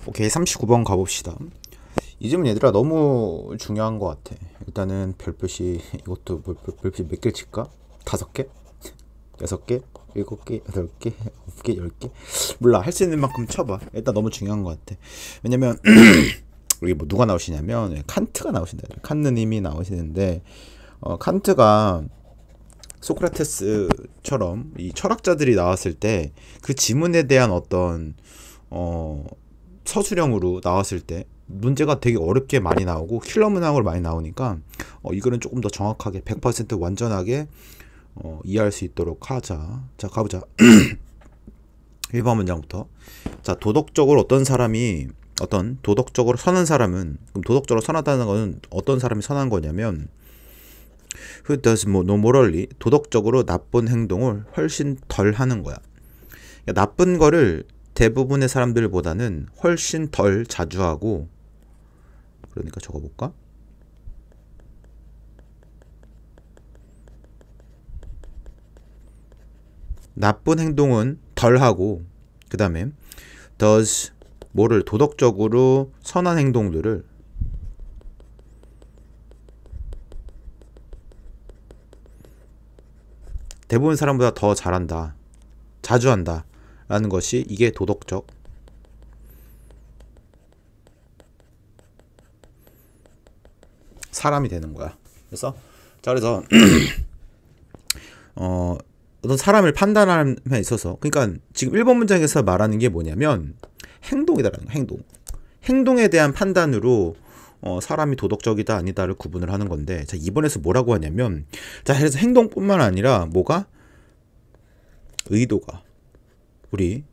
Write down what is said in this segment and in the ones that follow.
오케이, 39번 가봅시다. 이 질문 얘들아 너무 중요한 것 같아. 일단은 별표시 이것도 별표시 몇 개 칠까? 5개? 6개? 7개? 8개? 9개? 10개? 몰라, 할 수 있는 만큼 쳐봐. 일단 너무 중요한 것 같아. 왜냐면 여기 뭐 누가 나오시냐면 칸트가 나오신다. 칸트님이 나오시는데 칸트가 소크라테스처럼 이 철학자들이 나왔을 때 그 지문에 대한 어떤 서술형으로 나왔을 때 문제가 되게 어렵게 많이 나오고 킬러 문항으로 많이 나오니까 이거는 조금 더 정확하게 100% 완전하게 이해할 수 있도록 하자. 자, 가보자. 1번 문장부터. 자, 도덕적으로 어떤 사람이 도덕적으로 선한 사람은, 그럼 도덕적으로 선하다는 거는 어떤 사람이 선한 거냐면 who does no morally, 도덕적으로 나쁜 행동을 훨씬 덜 하는 거야. 그러니까 나쁜 거를 대부분의 사람들보다는 훨씬 덜 자주 하고, 그러니까 적어볼까? 나쁜 행동은 덜 하고, 그 다음에 does 뭐를 도덕적으로 선한 행동들을 대부분 사람보다 더 잘한다, 자주 한다 라는 것이, 이게 도덕적 사람이 되는 거야. 그래서 어떤 사람을 판단함에 있어서, 그러니까 지금 1번 문장에서 말하는 게 뭐냐면 행동이다라는 거야. 행동에 대한 판단으로 사람이 도덕적이다 아니다를 구분을 하는 건데, 자, 2번에서 뭐라고 하냐면, 자, 그래서 행동뿐만 아니라 뭐가? 의도가, 우리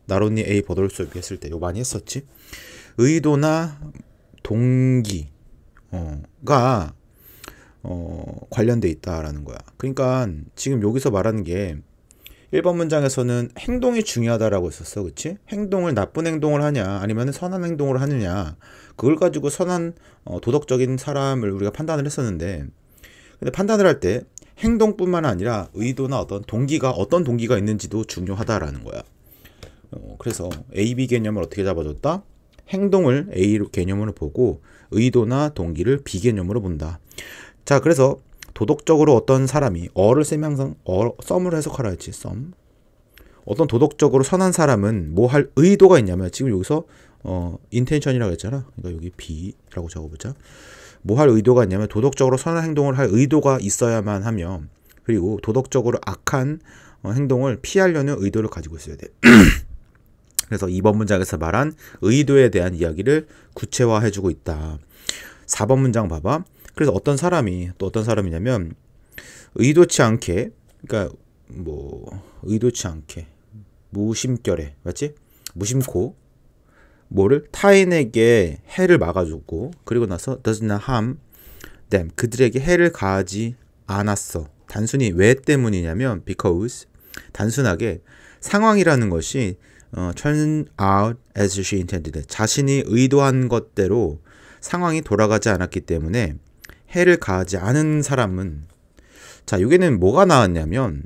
나론니 A 버돌소비 했을 때 이거 많이 했었지. 의도나 동기가 관련돼 있다라는 거야. 그러니까 지금 여기서 말하는 게 1번 문장에서는 행동이 중요하다라고 했었어. 그치? 행동을 나쁜 행동을 하냐 아니면 선한 행동을 하느냐, 그걸 가지고 선한 도덕적인 사람을 우리가 판단을 했었는데, 근데 판단을 할 때 행동뿐만 아니라 의도나 어떤 동기가 있는지도 중요하다라는 거야. 그래서 A, B 개념을 어떻게 잡아줬다? 행동을 A 개념으로 보고 의도나 동기를 B 개념으로 본다. 자, 그래서 도덕적으로 어떤 사람이, 어를 쓰면 항상 썸으로 해석하라 했지. 썸. 어떤 도덕적으로 선한 사람은 뭐 할 의도가 있냐면, 지금 여기서 인텐션이라고 했잖아. 그러니까 여기 B라고 적어보자. 뭐 할 의도가 있냐면 도덕적으로 선한 행동을 할 의도가 있어야만 하며, 그리고 도덕적으로 악한 행동을 피하려는 의도를 가지고 있어야 돼. 그래서 2번 문장에서 말한 의도에 대한 이야기를 구체화해주고 있다. 4번 문장 봐봐. 그래서 어떤 사람이냐면 의도치 않게, 그러니까 뭐 의도치 않게 무심결에, 맞지? 무심코 뭐를 타인에게 해를 막아주고, 그리고 나서 does not harm them, 그들에게 해를 가하지 않았어. 단순히 왜 때문이냐면 because, 단순하게 상황이라는 것이 turn out as she intended, 자신이 의도한 것대로 상황이 돌아가지 않았기 때문에 해를 가하지 않은 사람은, 자, 여기는 뭐가 나왔냐면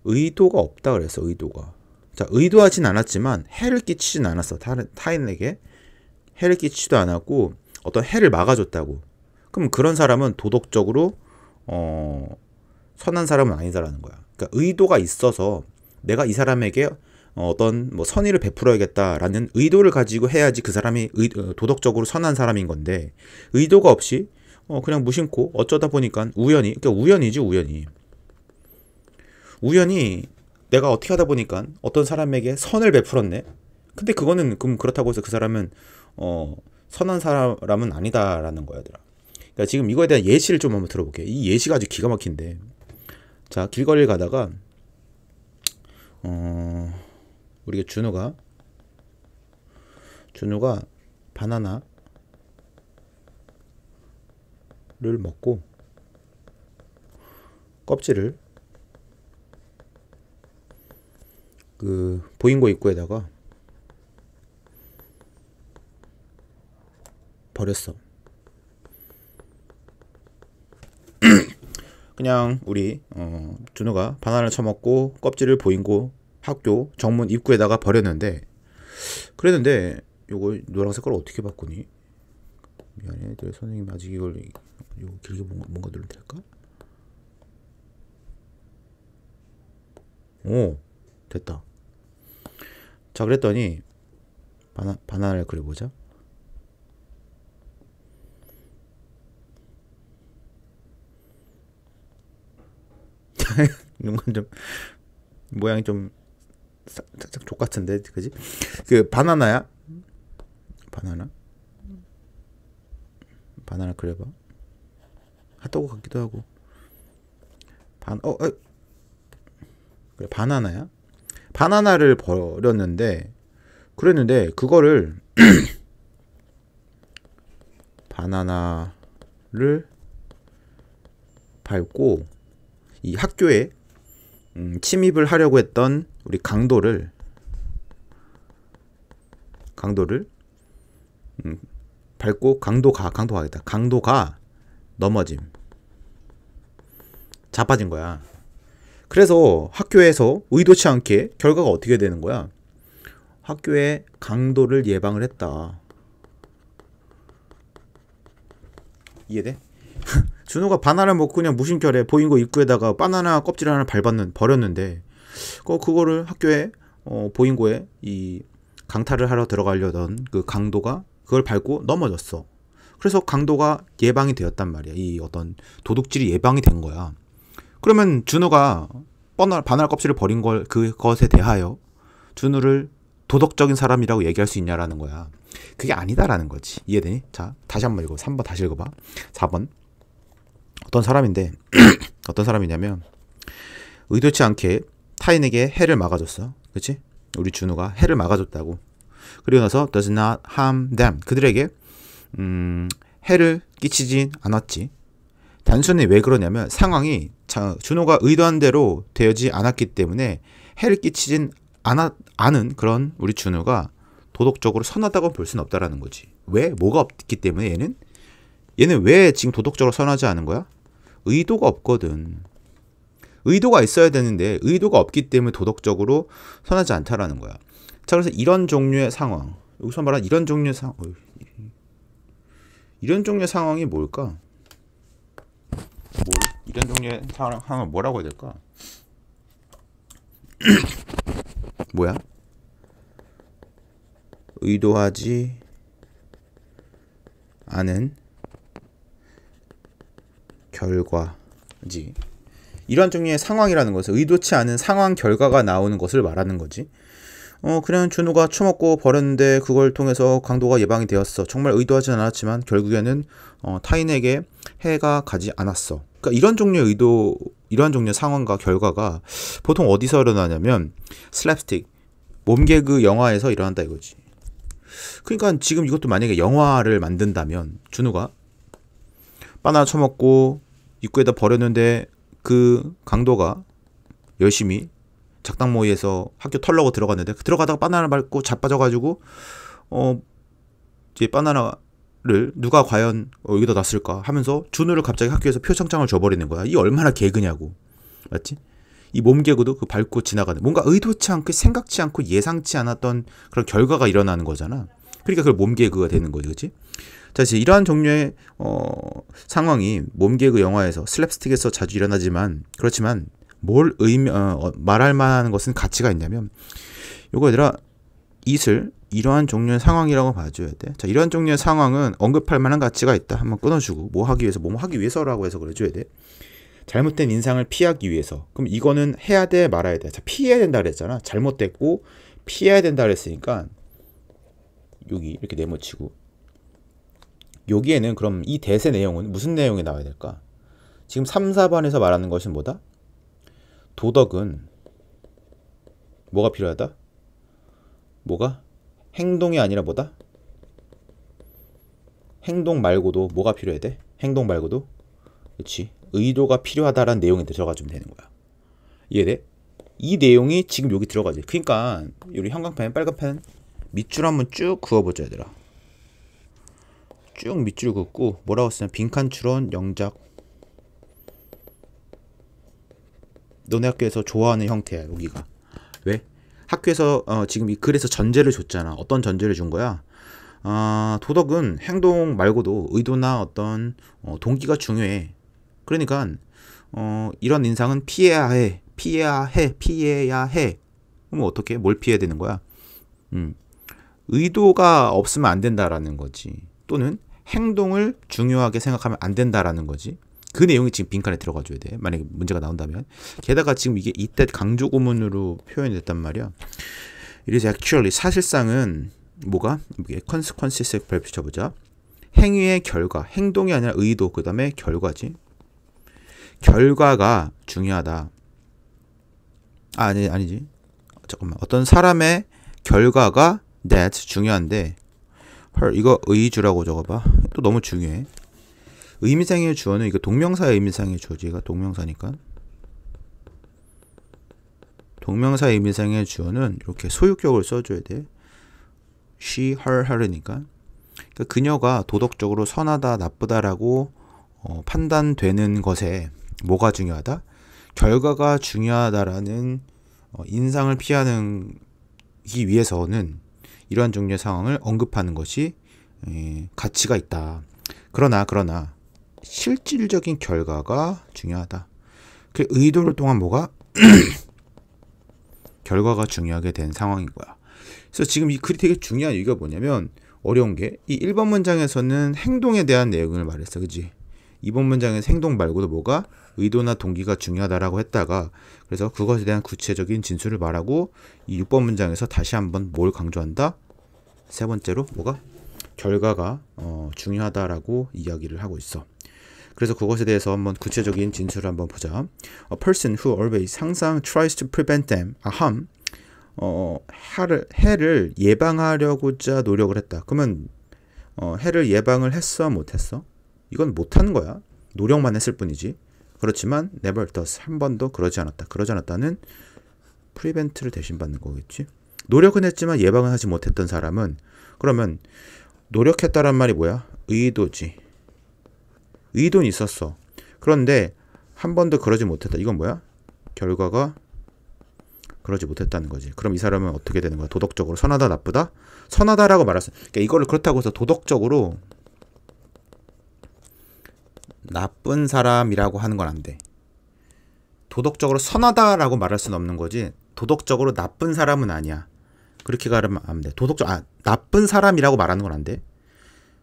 의도가 없다 그랬어. 의도가. 자, 의도하진 않았지만 해를 끼치진 않았어. 타인에게 해를 끼치지도 않았고 어떤 해를 막아줬다고. 그럼 그런 사람은 도덕적으로 선한 사람은 아니다라는 거야. 그러니까 의도가 있어서 내가 이 사람에게 어떤 뭐 선의를 베풀어야겠다라는 의도를 가지고 해야지 그 사람이 도덕적으로 선한 사람인 건데, 의도가 없이 그냥 무심코 어쩌다 보니까 그러니까 우연히 내가 어떻게 하다 보니까 어떤 사람에게 선을 베풀었네. 근데 그거는, 그럼 그렇다고 해서 그 사람은 선한 사람은 아니다라는 거야, 얘들아. 그러니까 지금 이거에 대한 예시를 좀 한번 들어볼게. 이 예시가 아주 기가 막힌데, 자, 길거리를 가다가 우리가 준우가 바나나를 먹고 껍질을 그 보인고 입구에다가 버렸어. 그냥 우리 준우가 바나나를 처먹고 껍질을 보인고 학교 정문 입구에다가 버렸는데, 그랬는데 요거 노란 색깔 어떻게 바꾸니? 미안해, 내 선생님 아직 이걸 요거 길게 뭔가 누르면 될까? 오, 됐다. 자, 그랬더니 바나나를 그려보자. 이건 좀 모양이 좀 살짝 족 같은데, 그지? 그 바나나야? 바나나 그려봐. 핫도그 같기도 하고. 그래, 바나나야? 바나나를 버렸는데, 그랬는데 그거를 바나나를 밟고 이 학교에 침입을 하려고 했던 우리 강도를 밟고 강도가 넘어짐, 자빠진 거야. 그래서 학교에서 의도치 않게 결과가 어떻게 되는 거야? 학교에 강도를 예방을 했다. 이해돼? 준호가 바나나 먹고 그냥 무심결에 보인고 입구에다가 바나나 껍질 하나 버렸는데 그거를 학교에 보인고에 이 강탈을 하러 들어가려던 그 강도가 그걸 밟고 넘어졌어. 그래서 강도가 예방이 되었단 말이야. 이 어떤 도둑질이 예방이 된 거야. 그러면 준호가 바나나 껍질을 버린 그것에 대하여 준호를 도덕적인 사람이라고 얘기할 수 있냐라는 거야. 그게 아니다라는 거지. 이해되니? 자, 다시 한번 읽어. 3번 다시 읽어봐. 4번. 어떤 사람인데 어떤 사람이냐면 의도치 않게 타인에게 해를 막아줬어. 그치? 우리 준우가 해를 막아줬다고. 그리고 나서 does not harm them. 그들에게 해를 끼치진 않았지. 단순히 왜 그러냐면 상황이 준호가 의도한 대로 되지 않았기 때문에 해를 끼치진 않은 그런 우리 준우가 도덕적으로 선하다고 볼 수는 없다라는 거지. 왜? 뭐가 없기 때문에 얘는 왜 지금 도덕적으로 선하지 않은 거야? 의도가 없거든. 의도가 있어야 되는데 의도가 없기 때문에 도덕적으로 선하지 않다라는 거야. 자, 그래서 이런 종류의 상황, 여기서 말한 이런 종류의 상황이 뭘까? 이런 종류의 상황을 뭐라고 해야 될까? 뭐야? 의도하지 않은 결과지. 이러한 종류의 상황이라는 것은 의도치 않은 상황 결과가 나오는 것을 말하는 거지. 그냥 준호가 처먹고 버렸는데 그걸 통해서 강도가 예방이 되었어. 정말 의도하지 않았지만 결국에는 타인에게 해가 가지 않았어. 그러니까 이런 종류의 상황과 결과가 보통 어디서 일어나냐면 슬랩스틱, 몸개그 영화에서 일어난다 이거지. 그러니까 지금 이것도 만약에 영화를 만든다면 준우가 바나나 처먹고 입구에다 버렸는데 그 강도가 열심히 작당모의에서 학교 털려고 들어갔는데 들어가다가 바나나 밟고 자빠져가지고 이제 바나나를 누가 과연 여기다 놨을까 하면서 준우를 갑자기 학교에서 표창장을 줘버리는 거야. 이 얼마나 개그냐고. 맞지? 이 몸개그도 그 밟고 지나가는 뭔가 의도치 않고 생각지 않고 예상치 않았던 그런 결과가 일어나는 거잖아. 그러니까 그걸 몸개그가 되는 거지, 그렇지? 자, 이제 이러한 종류의 상황이 몸개그 영화에서 슬랩스틱에서 자주 일어나지만 그렇지만 뭘 말할 만한 것은 가치가 있냐면 요거 얘들아 이러한 종류의 상황이라고 봐줘야 돼. 자, 이러한 종류의 상황은 언급할 만한 가치가 있다. 한번 끊어주고 뭐 하기 위해서라고 해서 그래줘야 돼. 잘못된 인상을 피하기 위해서. 그럼 이거는 해야 돼, 말아야 돼. 자, 피해야 된다 그랬잖아. 잘못됐고 피해야 된다 그랬으니까 여기 이렇게 네모치고 여기에는 그럼 이 대세 내용은 무슨 내용이 나와야 될까? 지금 3, 4번에서 말하는 것은 뭐다? 도덕은 뭐가 필요하다? 뭐가? 행동이 아니라 뭐다? 행동 말고도 뭐가 필요해야 돼? 행동 말고도? 그렇지. 의도가 필요하다라는 내용이 들어가주면 되는 거야. 이해돼? 이 내용이 지금 여기 들어가지. 그러니까 우리 형광펜, 빨간펜 밑줄 한번 쭉 그어보자 얘들아. 쭉 밑줄 긋고 뭐라고 쓰냐? 빈칸 추론 영작. 너네 학교에서 좋아하는 형태야 여기가. 왜? 학교에서 지금 이 글에서 전제를 줬잖아. 어떤 전제를 준 거야? 도덕은 행동 말고도 의도나 어떤 동기가 중요해. 그러니까 이런 인상은 피해야 해. 피해야 해. 그럼 어떻게? 뭘 피해야 되는 거야? 의도가 없으면 안 된다라는 거지. 또는 행동을 중요하게 생각하면 안 된다라는 거지. 그 내용이 지금 빈칸에 들어가줘야 돼. 만약에 문제가 나온다면. 게다가 지금 이게 이때 강조 구문으로 표현이 됐단 말이야. It is actually 사실상은 뭐가? consequences 별표 쳐보자. 행위의 결과, 행동이 아니라 의도, 그 다음에 결과지. 결과가 중요하다. 아니지. 잠깐만. 어떤 사람의 결과가 that 중요한데 이거 의주라고 적어봐. 또 너무 중요해. 의미상의 주어는 이거 동명사의 의미상의 주어지. 이거 동명사니까. 동명사의 의미상의 주어는 이렇게 소유격을 써줘야 돼. she, her, her니까. 그러니까 그녀가 도덕적으로 선하다, 나쁘다라고 판단되는 것에 뭐가 중요하다? 결과가 중요하다라는 인상을 피하기 위해서는 이러한 종류의 상황을 언급하는 것이 가치가 있다. 그러나 실질적인 결과가 중요하다. 그 의도를 통한 뭐가? 결과가 중요하게 된 상황인 거야. 그래서 지금 이 글이 되게 중요한 이유가 뭐냐면 어려운 게 이 1번 문장에서는 행동에 대한 내용을 말했어. 그지? 2번 문장에서 행동 말고도 뭐가? 의도나 동기가 중요하다라고 했다가 그래서 그것에 대한 구체적인 진술을 말하고 이 6번 문장에서 다시 한번 뭘 강조한다? 세 번째로 뭐가? 결과가 중요하다라고 이야기를 하고 있어. 그래서 그것에 대해서 한번 구체적인 진술을 한번 보자. A person who always 항상 tries to prevent them, harm, 해를 예방하려고자 노력을 했다. 그러면 해를 예방을 했어, 못했어? 이건 못한 거야. 노력만 했을 뿐이지. 그렇지만 never does, 한 번도 그러지 않았다. 그러지 않았다는 prevent를 대신 받는 거겠지. 노력은 했지만 예방은 하지 못했던 사람은 그러면 노력했다란 말이 뭐야? 의도지. 의도는 있었어. 그런데 한 번도 그러지 못했다. 이건 뭐야? 결과가 그러지 못했다는 거지. 그럼 이 사람은 어떻게 되는 거야? 도덕적으로 선하다, 나쁘다? 선하다라고 말했어. 그러니까 이거를 그렇다고 해서 도덕적으로 나쁜 사람이라고 하는 건 안 돼. 도덕적으로 선하다라고 말할 수는 없는 거지. 도덕적으로 나쁜 사람은 아니야. 그렇게 가면 안 돼. 나쁜 사람이라고 말하는 건 안 돼.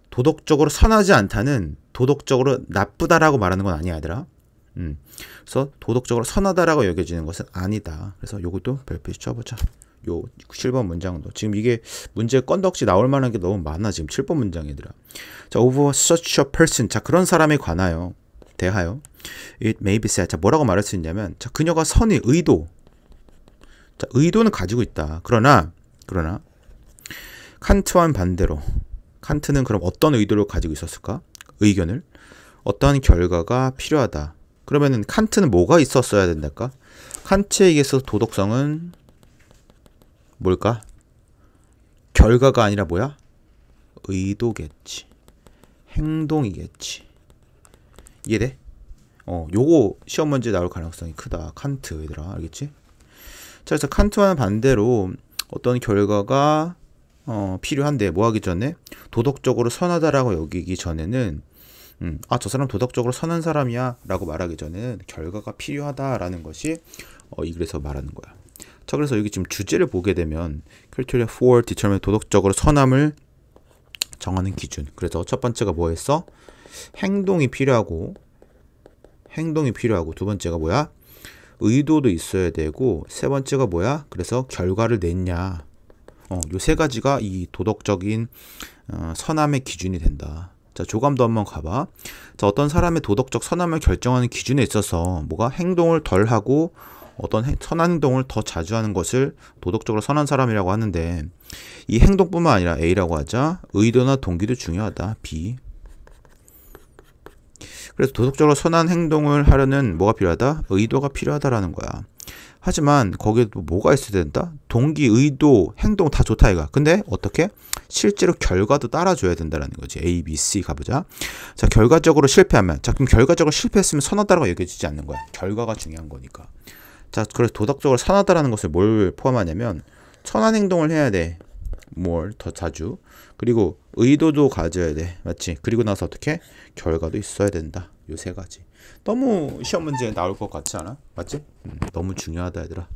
도덕적으로 선하지 않다는 도덕적으로 나쁘다라고 말하는 건 아니야, 얘들아. 그래서 도덕적으로 선하다라고 여겨지는 것은 아니다. 그래서 요것도 별표 쳐보자. 요 7번 문장도. 지금 이게 문제 건덕지 나올 만한 게 너무 많아. 지금 7번 문장 얘들아. 자, over such a person. 자, 그런 사람에 관하여 대하여 it may be said. 자, 뭐라고 말할 수 있냐면 자, 그녀가 선의 의도. 자, 의도는 가지고 있다. 그러나 칸트와는 반대로 칸트는 그럼 어떤 의도를 가지고 있었을까? 의견을. 어떠한 결과가 필요하다. 그러면은 칸트는 뭐가 있었어야 된달까? 칸트에 의해서 도덕성은 뭘까? 결과가 아니라 뭐야? 의도겠지. 행동이겠지. 이해돼? 요거 시험 문제 나올 가능성이 크다. 칸트 얘들아. 알겠지? 자, 그래서 칸트와는 반대로 어떤 결과가 필요한데 뭐 하기 전에 도덕적으로 선하다라고 여기기 전에는 저 사람 도덕적으로 선한 사람이야 라고 말하기 전에는 결과가 필요하다라는 것이 이 글에서 말하는 거야. 자, 그래서 여기 지금 주제를 보게 되면 criteria for determine 도덕적으로 선함을 정하는 기준. 그래서 첫 번째가 뭐였어? 행동이 필요하고 두 번째가 뭐야? 의도도 있어야 되고 세 번째가 뭐야? 그래서 결과를 냈냐. 요 세 가지가 이 도덕적인 선함의 기준이 된다. 자, 조감도 한번 가봐. 자, 어떤 사람의 도덕적 선함을 결정하는 기준에 있어서 뭐가 행동을 덜 하고 어떤 선한 행동을 더 자주 하는 것을 도덕적으로 선한 사람이라고 하는데 이 행동뿐만 아니라 A라고 하자. 의도나 동기도 중요하다. B. 그래서 도덕적으로 선한 행동을 하려는 뭐가 필요하다? 의도가 필요하다라는 거야. 하지만 거기에 또 뭐가 있어야 된다? 동기, 의도, 행동 다 좋다 이가. 근데 어떻게? 실제로 결과도 따라줘야 된다는 거지. A, B, C 가보자. 자, 결과적으로 실패하면. 자, 그럼 결과적으로 실패했으면 선하다라고 여겨지지 않는 거야. 결과가 중요한 거니까. 자, 그래서 도덕적으로 선하다라는 것을 뭘 포함하냐면 선한 행동을 해야 돼. 뭘 더 자주. 그리고 의도도 가져야 돼. 맞지? 그리고 나서 어떻게? 결과도 있어야 된다. 요 세 가지. 너무 시험 문제에 나올 것 같지 않아? 맞지? 너무 중요하다 얘들아.